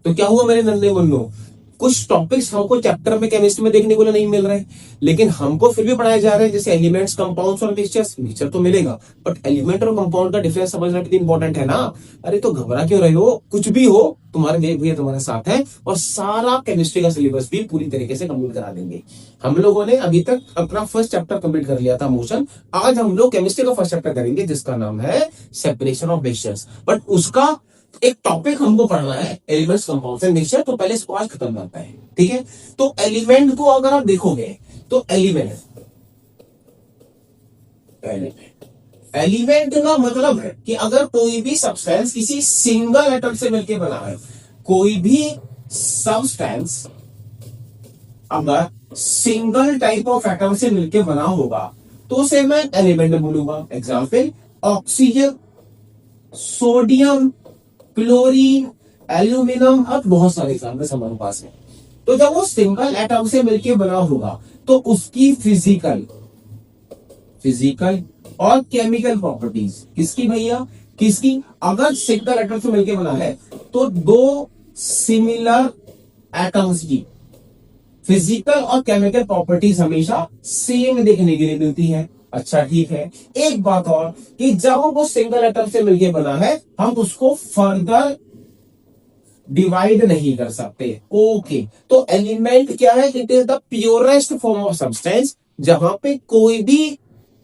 तो क्या हुआ मेरे नन्हे मुन्नो, कुछ टॉपिक्स हमको चैप्टर में केमिस्ट्री में देखने को नहीं मिल रहे, लेकिन हमको फिर भी पढ़ाए जा रहे हैं, जैसे एलिमेंट्स, कंपाउंड्स और मिक्सचर्स। मिक्सचर तो मिलेगा, बट एलिमेंट और कंपाउंड का डिफरेंस समझना कितना इंपॉर्टेंट है ना। अरे तो घबरा क्यों रहे हो, कुछ भी हो तुम्हारे देख भैया तुम्हारे साथ है, और सारा केमिस्ट्री का सिलेबस भी पूरी तरीके से कंप्लीट करा देंगे। हम लोगों ने अभी तक अपना फर्स्ट चैप्टर कंप्लीट कर लिया था, मोशन। आज हम लोग केमिस्ट्री का फर्स्ट चैप्टर करेंगे जिसका नाम है सेपरेशन ऑफ मिक्सचर्स, बट उसका एक टॉपिक हमको पढ़ना है एलिमेंट्स, कंपाउंड्स एंड मिक्सचर। तो पहले इसको आज खत्म करता है, ठीक है। तो एलिमेंट को अगर आप देखोगे तो एलिमेंट एलिमेंट का मतलब है कि अगर कोई भी सब्सटेंस किसी सिंगल एटम से मिलकर बना है, कोई भी सब्सटेंस अगर सिंगल टाइप ऑफ एटम से मिलकर बना होगा तो उसे मैं एलिमेंट बोलूंगा। Example oxygen, sodium, chlorine, aluminium, अब बहुत सारे एग्जाम्पल हमारे पास है। तो जब वो सिंगल एटम से मिलकर बना होगा तो उसकी फिजिकल और केमिकल प्रॉपर्टीज, किसकी भैया, किसकी, अगर सिंगल एटम से मिलकर बना है तो दो सिमिलर एटम्स की फिजिकल और केमिकल प्रॉपर्टीज हमेशा सेम देखने के लिए मिलती है। अच्छा ठीक है, एक बात और कि जब वो सिंगल एटम से मिलकर बना है हम उसको फर्दर डिवाइड नहीं कर सकते। ओके, तो एलिमेंट क्या है, it is the purest form of substance, जहां पे कोई भी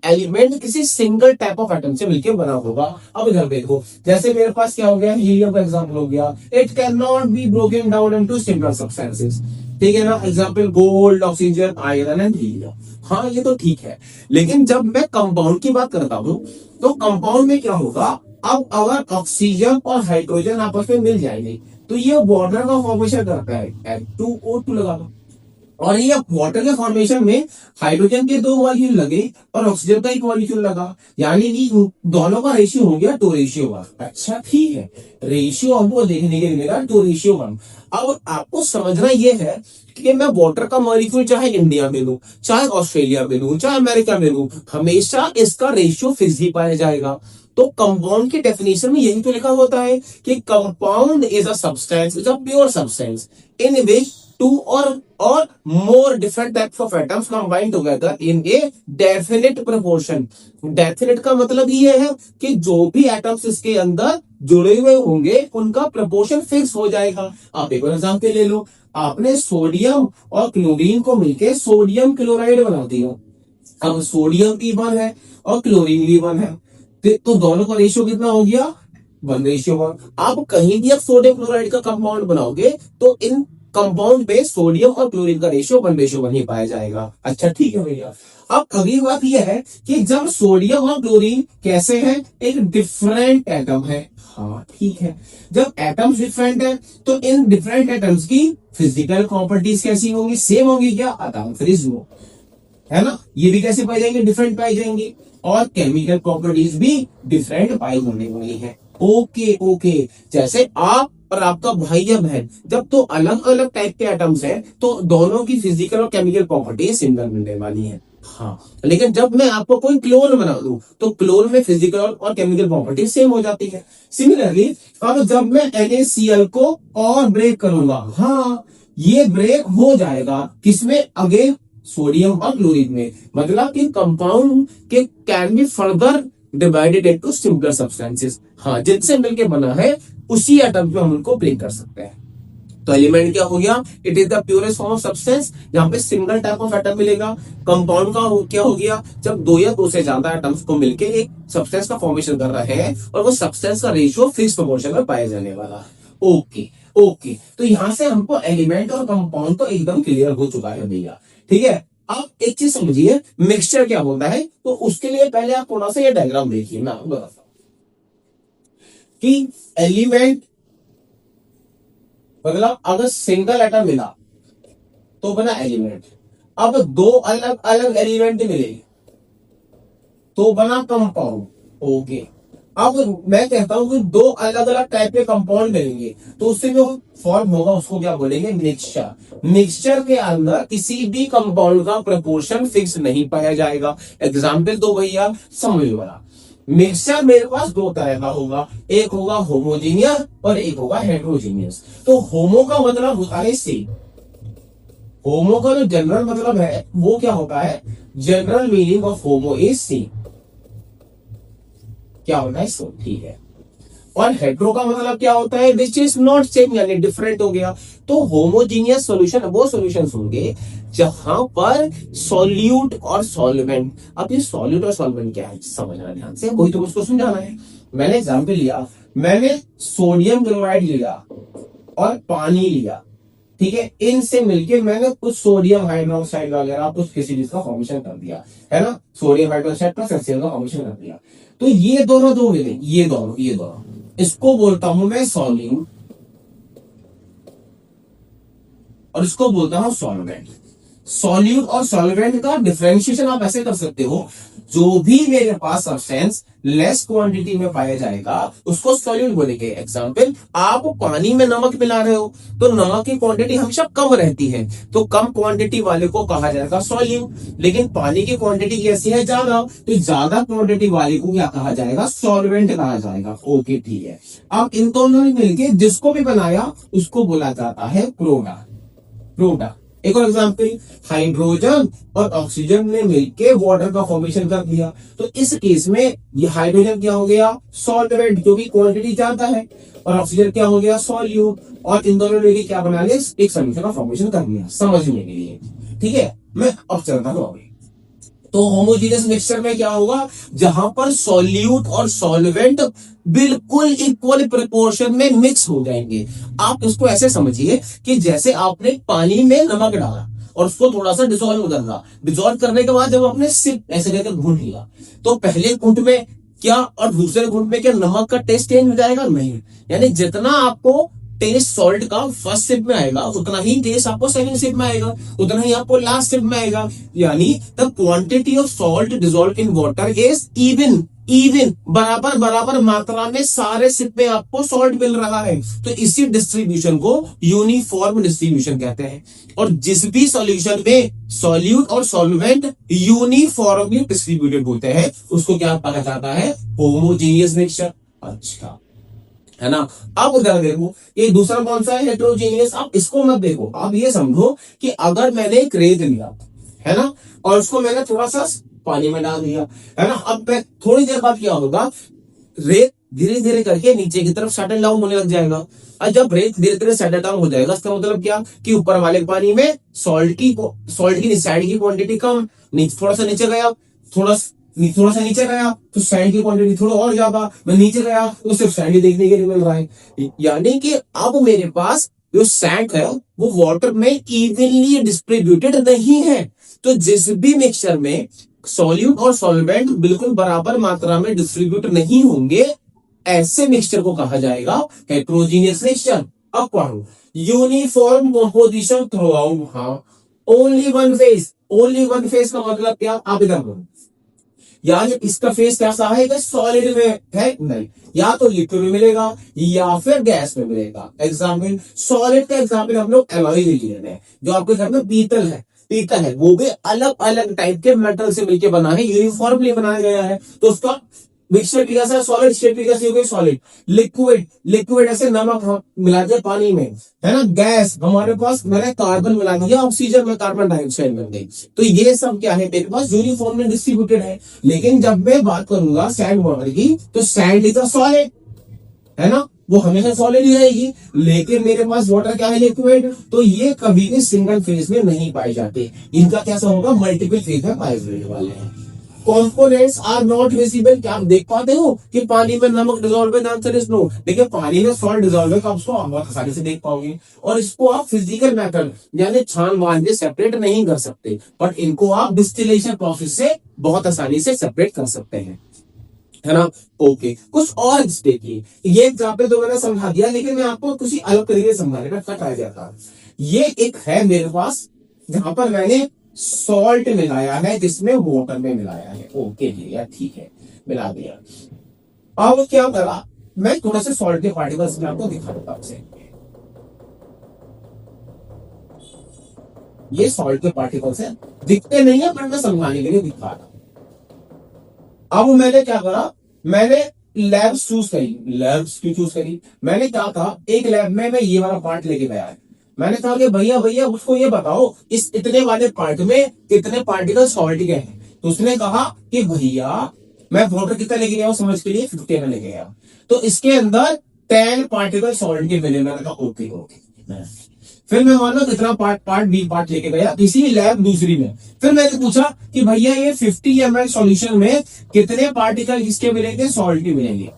एलिमेंट किसी सिंगल टाइप ऑफ एटम से मिलकर बना होगा। अब इधर देखो, जैसे मेरे पास क्या हो गया, हीलियम का एग्जांपल हो गया, it can not be broken down into simple substances, ठीक है ना। Example gold, oxygen, iron and helium. हाँ ये तो ठीक है, लेकिन जब मैं कंपाउंड की बात करता हूं तो कंपाउंड में क्या होगा, अब अगर ऑक्सीजन और हाइड्रोजन आपस में मिल जाएंगे तो ये वाटर का फॉर्मेशन करता है, H2O2 लगा दो, और ये वाटर के फॉर्मेशन में हाइड्रोजन के दो मॉलिक्यूल लगे और ऑक्सीजन का एक मॉलिक्यूल लगा, यानी कि दोनों का रेशियो हो गया 2:1। अच्छा ठीक है, रेशियो हमको देखने के लिए मिला 2:1। अब आपको समझना यह है कि मैं वाटर का मॉलिक्यूल चाहे इंडिया में लूं, चाहे ऑस्ट्रेलिया में लूं, चाहे अमेरिका में लूं, हमेशा इसका रेशियो फिक्स ही पाया जाएगा। तो कंपाउंड की डेफिनेशन में यही तो लिखा होता है कि compound is a substance, is a pure substance in which two or more different types of atoms combined together in a definite proportion। Definite का मतलब ये है कि जो भी एटम्स इसके अंदर जुड़े हुए होंगे उनका प्रोपोर्शन फिक्स हो जाएगा। आप एक और एग्जांपल ले लो, आपने सोडियम और क्लोरीन को मिलकर सोडियम क्लोराइड बना दिया। अब सोडियम भी 1 है और क्लोरीन भी 1 है, तो दोनों का रेशियो कितना हो गया, 1:1। आप कहीं भी आप सोडियम क्लोराइड का कंपाउंड बनाओगे तो इन कंपाउंड में सोडियम और क्लोरीन का रेशियो 1:1 ही पाया जाएगा। अच्छा ठीक है भैया, अब अगली बात यह है कि जब सोडियम और क्लोरीन कैसे हैं, एक डिफरेंट एटम है। हाँ ठीक है, जब एटम्स डिफरेंट है तो इन डिफरेंट एटम्स की फिजिकल प्रॉपर्टीज कैसी होंगी, सेम होंगी क्या, अतः है ना, ये भी कैसे पाई जाएंगे, डिफरेंट पाई जाएंगी, और केमिकल प्रॉपर्टीज भी डिफरेंट पाई होने वाली है। ओके ओके, जैसे आप और आपका भाई या बहन, जब तो अलग अलग टाइप के एटम्स हैं तो दोनों की फिजिकल और केमिकल प्रॉपर्टी सिमिलर मिलने वाली है। हाँ, लेकिन जब मैं आपको कोई क्लोन बना दूं तो क्लोन में फिजिकल और केमिकल प्रॉपर्टी सेम हो जाती है। सिमिलरली अब जब मैं NaCl को और ब्रेक करूंगा, हाँ ये ब्रेक हो जाएगा किसमें, अगेन सोडियम और क्लोरीन में, मतलब कि कंपाउंड के can be further divided into simple substances. हाँ, जिनसे मिलके बना है उसी एटम पे हम उनको ब्रेक कर सकते हैं। तो एलिमेंट क्या हो गया, it is the purest form of substance, जहां पे सिंगल टाइप ऑफ एटम मिलेगा। कंपाउंड का क्या हो गया, जब दो या दो से ज्यादा एटम्स को मिलके एक सब्सटेंस का फॉर्मेशन कर रहे हैं और वो सब्सटेंस का रेशियो फिक्स प्रोपोर्शन में पाया जाने वाला है। ओके ओके, तो यहां से हमको एलिमेंट और कंपाउंड तो एकदम क्लियर हो चुका है भैया, ठीक है। आप एक चीज समझिए, मिक्सचर क्या होता है, तो उसके लिए पहले आप थोड़ा सा ये डायग्राम देखिए। मैं आपको बताता हूं कि एलिमेंट मतलब अगर सिंगल एटम मिला तो बना एलिमेंट, अब दो अलग अलग एलिमेंट मिले तो बना कंपाउंड। ओके, अब मैं कहता हूं कि दो अलग अलग टाइप के कंपाउंड मिलेंगे तो उससे जो फॉर्म होगा उसको क्या बोलेंगे, मिक्सचर। मिक्सचर के अंदर किसी भी कंपाउंड का प्रोपोर्शन फिक्स नहीं पाया जाएगा। एग्जाम्पल दो भैया समझ वाला, मिक्सचर मेरे पास दो तरह का होगा, एक होगा होमोजीनियस और एक होगा हेट्रोजीनियस। तो होमो का मतलब होता है सेम। होमो का जो जनरल मतलब है वो क्या होता है, general meaning of homo is same, क्या होता है सेम, ठीक है। और हेट्रो का मतलब क्या होता है, विच इज नॉट सेम, यानी डिफरेंट हो गया। तो होमोजीनियस सॉल्यूशन वो सॉल्यूशंस होंगे जहां पर सॉल्यूट और सॉल्वेंट, अब ये सॉल्यूट और सॉल्वेंट क्या है समझना ध्यान से, वही तो उसको समझाना है। मैंने एग्जांपल लिया, मैंने सोडियम क्लोराइड लिया और पानी लिया, ठीक है, इनसे मिलके मैंने कुछ सोडियम हाइड्रोक्साइड वगैरह कुछ किसी चीज का फॉर्मेशन कर दिया, है ना, सोडियम हाइड्रोक्साइड प्लस HCl का फॉर्मेशन कर दिया। तो ये दोनों जो मिले, ये दोनों इसको बोलता हूं मैं सॉल्यूट और इसको बोलता हूं सॉल्वेंट। सॉल्यूट और सॉल्वेंट का डिफरेंशिएशन आप ऐसे कर सकते हो, जो भी मेरे पास सब्सटेंस लेस क्वांटिटी में पाया जाएगा उसको सॉल्यूट बोलेंगे। एग्जांपल, आप पानी में नमक मिला रहे हो तो नमक की क्वांटिटी हमेशा कम रहती है, तो कम क्वांटिटी वाले को कहा जाएगा सॉल्यूट। लेकिन पानी की क्वांटिटी कैसी है, ज्यादा, तो ज्यादा क्वांटिटी वाले को क्या कहा जाएगा, सॉल्वेंट कहा जाएगा। ओके ठीक है। अब इन दोनों ने मिलकर जिसको भी बनाया उसको बोला जाता है प्रोडक्ट। प्रोडक्ट, एक और एग्जांपल, हाइड्रोजन और ऑक्सीजन ने मिलके वाटर का फॉर्मेशन कर दिया, तो इस केस में ये हाइड्रोजन क्या हो गया, सॉल्वेंट जो भी क्वांटिटी ज्यादा है, और ऑक्सीजन क्या हो गया, सॉल्यूट, और इन दोनों ने मिलकर क्या बना लिया, एक सॉल्यूशन का फॉर्मेशन कर लिया, समझने के लिए। ठीक है, मैं अब चलता हूं आगे। तो होमोजीनियस मिक्सचर में क्या होगा, जहां पर सॉल्यूट और सॉल्वेंट बिल्कुल इक्वल प्रोपोर्शन में मिक्स हो जाएंगे। आप इसको ऐसे समझिए कि जैसे आपने पानी में नमक डाला और उसको थोड़ा सा डिसॉल्व करना, डिसॉल्व करने के बाद जब आपने सिर्फ ऐसे करके घूंट लिया, तो पहले घूंट में क्या और दूसरे घूंट में क्या नमक का टेस्ट चेंज हो जाएगा, नहीं। यानी जितना आपको टेस्ट सॉल्ट का फर्स्ट सिप में आएगा उतना ही टेस्ट आपको सेकंड सिप में आएगा, उतना ही आपको लास्ट सिप में आएगा। यानी the quantity of salt dissolve in water is even, बराबर बराबर मात्रा में सारे सिप में आपको सॉल्ट मिल रहा है। तो इसी डिस्ट्रीब्यूशन को यूनिफॉर्म डिस्ट्रीब्यूशन कहते हैं। और जिस भी सॉल्यूशन में सॉल्यूट और सॉल्वेंट यूनिफॉर्मली डिस्ट्रीब्यूटेड होते हैं उसको क्या कहा जाता है, होमोजीनियस मिक्सचर। अच्छा, है ना। अब उधर देखो, ये दूसरा कौन सा है, हेट्रोजीनियस। आप इसको मत देखो, आप ये समझो कि अगर मैंने एक रेत लिया, है ना, और उसको मैंने थोड़ा सा पानी में डाल दिया, है ना, अब मैं थोड़ी देर बाद क्या होगा, रेत धीरे धीरे करके नीचे की तरफ सेटल डाउन होने लग जाएगा। और जब रेत धीरे धीरे सेटल डाउन हो जाएगा इसका मतलब क्या, कि ऊपर वाले पानी में सॉल्ट की साइड की क्वांटिटी कम, नीचे थोड़ा सा नीचे गया, थोड़ा सा नीचे गया तो सैंड की क्वांटिटी थोड़ा और ज्यादा, मैं नीचे गया तो सिर्फ सैंड ही देखने के लिए मिल रहा है। यानी कि अब मेरे पास जो सैंड है वो वाटर में इवनली डिस्ट्रीब्यूटेड नहीं है। तो जिस भी मिक्सचर में सॉल्यूट और सॉल्वेंट बिल्कुल बराबर मात्रा में डिस्ट्रीब्यूट नहीं होंगे, ऐसे मिक्सचर को कहा जाएगा हेट्रोजीनियस मिक्सचर। अब पढ़ो, यूनिफॉर्म कंपोजिशन थ्रू आउट, हाँ, ओनली वन फेज का मतलब क्या, आप इधर बोलो, यानी इसका फेस कैसा है, सॉलिड में है, नहीं, या तो लिक्विड में मिलेगा या फिर गैस में मिलेगा। एग्जाम्पल, सॉलिड का एग्जाम्पल हम लोग एलॉय ले लेते हैं, जो आपके घर में पीतल है वो भी अलग अलग टाइप के मेटल से मिलकर बना है, यूनिफॉर्मली बनाया गया है, तो उसका मिक्सचर कैसा, सॉलिड स्टेट कैसी हो गई, सॉलिड। लिक्विड ऐसे नमक हम मिला दिया पानी में, है ना। गैस, हमारे पास मैंने कार्बन मिला दिया ऑक्सीजन में, कार्बन डाइऑक्साइड बन गई। तो ये सब क्या है, मेरे पास यूनिफॉर्म में डिस्ट्रीब्यूटेड है। लेकिन जब मैं बात करूंगा सैंड वाटर की, तो सैंड इज अ सॉलिड, है ना, वो हमेशा सॉलिड ही रहेगी। लेकिन मेरे पास वाटर क्या है, लिक्विड, तो ये कभी भी सिंगल फेज में नहीं पाए जाते, इनका कैसा होगा, मल्टीपल फेज में पाए जाने वाले हैं। कंपोनेंट्स आर नॉट विजिबल, क्या आप देख पाते हो कि पानी में नमक डिसॉल्व है, आंसर इज नो। देखिए पानी में सॉल्ट डिसॉल्व है, आप उसको बहुत आसानी से देख पाओगे, और इसको आप फिजिकल मेथड यानी छान मार के सेपरेट नहीं कर सकते, बट इनको आप डिस्टिलेशन प्रोसेस से बहुत आसानी से सेपरेट कर सकते हैं, है ना। ओके, कुछ और देखिए, ये एग्जाम्पल तो मैंने समझा दिया, लेकिन मैं आपको किसी अलग तरीके से समझाने का ट्राई करता। ये एक है मेरे पास जहां पर मैंने सॉल्ट मिलाया है जिसमें वाटर में मिलाया है, ओके भैया ठीक है, मिला दिया। अब क्या करा, मैं थोड़ा सा सॉल्ट के पार्टिकल्स में आपको दिखा देता हूं। ये सॉल्ट के पार्टिकल्स हैं, दिखते नहीं है पर मैं समझाने के लिए दिखा रहा हूं। अब मैंने क्या करा, मैंने लैब चूज करी। लैब्स क्यों चूज करी? मैंने क्या कहा, एक लैब में मैं ये वाला पार्ट लेके गया है। मैंने कहा कि भैया भैया उसको ये बताओ इस इतने वाले पार्ट में कितने पार्टिकल सॉल्ट के हैं। तो उसने कहा कि भैया मैं वाटर कितना लेके गया हूं समझ के लिए 50 में लेके गया, तो इसके अंदर 10 पार्टिकल सॉल्ट के मिले। मैंने कहा ओके ओके। फिर मैं मान लो कितना पार्ट पार्ट बी पार्ट लेके गया किसी लैब दूसरी में। फिर मैंने पूछा कि भैया ये 50 ml सॉल्यूशन में कितने पार्टिकल किसके मिलेंगे, सॉल्ट के मिलेंगे।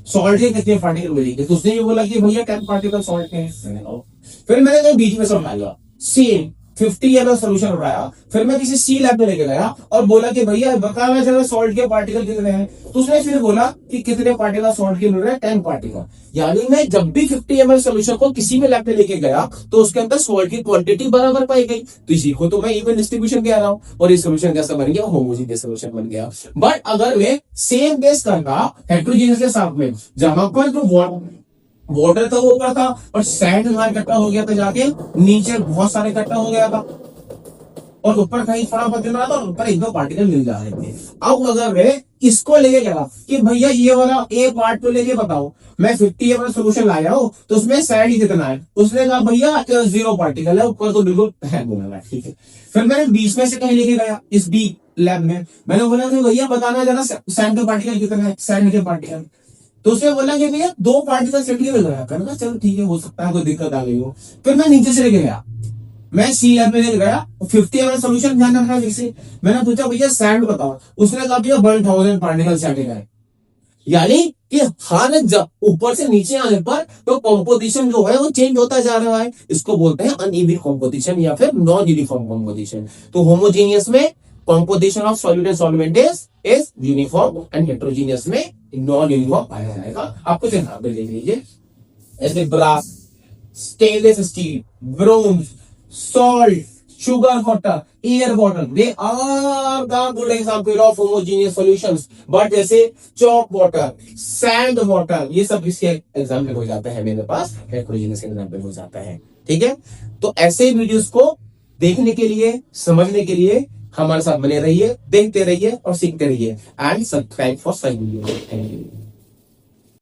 सॉल्ट के कितने पार्टिकल मिलेंगे? तो उसने ये बोला कि भैया 10 पार्टिकल सॉल्ट के हैं। मैंने कहा फिर मैंने बीच में समझाया सेम 50 ml सोल्यूशन उठाया। फिर मैं किसी सी लैब में लेके गया और बोला कि भैया बताना जरा सॉल्ट के पार्टिकल कितने हैं। तो उसने फिर बोला कि कितने पार्टिकल सॉल्ट के मिल रहे हैं, 10 पार्टिकल। यानी मैं जब भी 50 ml सोल्यूशन को किसी में लैब में लेके गया तो उसके अंदर सॉल्ट की क्वांटिटी बराबर पाई गई। तो इसी को तो मैं इवन डिस्ट्रीब्यूशन कह रहा हूं। और ये सोल्यूशन कैसा बन गया, होमोजेनियस सोल्यूशन बन गया। बट अगर मैं सेम बेस करता हेट्रोजीनियस के साथ में, जहां पर जो वाटर था वो ऊपर था और सैंड वहां इकट्ठा हो गया था, जाके नीचे बहुत सारे इकट्ठा हो गया था और ऊपर कहीं थोड़ा बहुत गिर रहा था और ऊपर एक दो पार्टिकल मिल जा रहे थे। अब अगर मैं इसको लेके गया कि भैया ये वाला ए पार्ट तो लेके बताओ, मैं 50 ml सोल्यूशन लाया हूं तो उसमें सैंड ही कितना है। उसने कहा भैया 0 पार्टिकल है, ऊपर तो बिल्कुल बोला ठीक है। फिर मैंने 20 में से कहीं लेके गया इस बी लैब में। मैंने बोला कि भैया बताना जरा सैंड के पार्टिकल कितना है, सैंड के पार्टिकल। तो उसने बोला कि भैया 2 पार्टिकल सेट के मिल रहा है। कहना चलो ठीक है, हो सकता है कोई दिक्कत आ गई हो। फिर मैं नीचे से लेके गया, मैं सी लैब में लेके गया 50 ml सोल्यूशन ध्यान रखना जैसे। मैंने पूछा भैया सैंड बताओ, उसने कहा भैया 1000 पार्टिकल सेट है। यानी कि हर ऊपर से नीचे आने पर तो कॉम्पोजिशन जो है वो चेंज होता जा रहा है। इसको बोलते हैं अनइवन कॉम्पोजिशन या फिर नॉन यूनिफॉर्म कॉम्पोजिशन। तो होमोजेनियस में composition of solute and solvent is uniform and heterogeneous में नॉन यूनिफॉर्म पाया जाएगा। आप कुछ एग्जाम्पल देख लीजिए, ऐसे brass, stainless steel, bronze, salt, sugar water, air water, they are the good example of homogeneous solutions. But जैसे chalk water, sand water, ये सब इसके एग्जाम्पल हो जाता है मेरे पास, हेट्रोजीनियस एग्जाम्पल हो जाता है। ठीक है, तो ऐसे वीडियोस को देखने के लिए, समझने के लिए हमारे साथ बने रहिए, देखते रहिए और सीखते रहिए। एंड सब्सक्राइब फॉर सही वीडियो। Thank you.